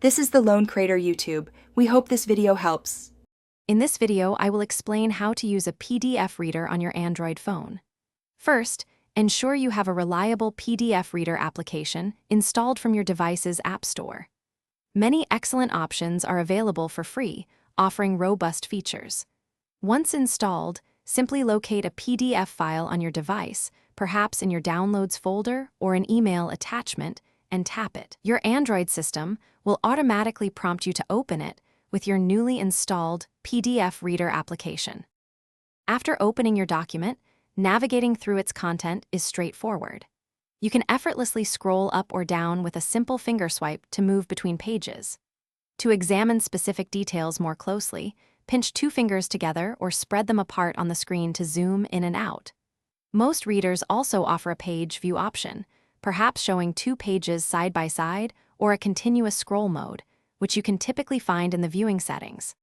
This is the Lone Crater YouTube. We hope this video helps. In this video, I will explain how to use a PDF reader on your Android phone. First, ensure you have a reliable PDF reader application installed from your device's App Store. Many excellent options are available for free, offering robust features. Once installed, simply locate a PDF file on your device, perhaps in your Downloads folder or an email attachment, and tap it. Your Android system will automatically prompt you to open it with your newly installed PDF Reader application. After opening your document, navigating through its content is straightforward. You can effortlessly scroll up or down with a simple finger swipe to move between pages. To examine specific details more closely, pinch two fingers together or spread them apart on the screen to zoom in and out. Most readers also offer a page view option, perhaps showing two pages side by side or a continuous scroll mode, which you can typically find in the viewing settings.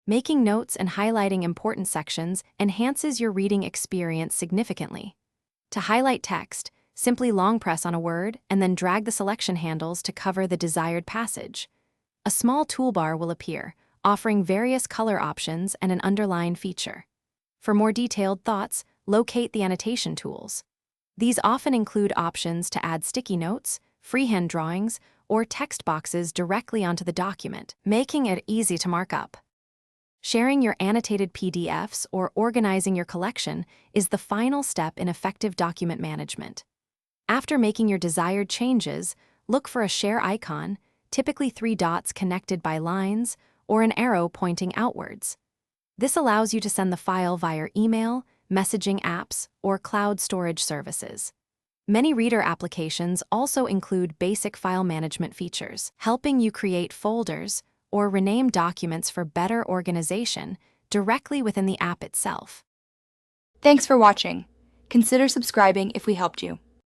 Making notes and highlighting important sections enhances your reading experience significantly. To highlight text, simply long press on a word and then drag the selection handles to cover the desired passage. A small toolbar will appear, offering various color options and an underline feature. For more detailed thoughts, locate the annotation tools. These often include options to add sticky notes, freehand drawings, or text boxes directly onto the document, making it easy to mark up. Sharing your annotated PDFs or organizing your collection is the final step in effective document management. After making your desired changes, look for a share icon, typically 3 dots connected by lines, or an arrow pointing outwards. This allows you to send the file via email, messaging apps, or cloud storage services. Many reader applications also include basic file management features, helping you create folders or rename documents for better organization directly within the app itself. Thanks for watching. Consider subscribing if we helped you.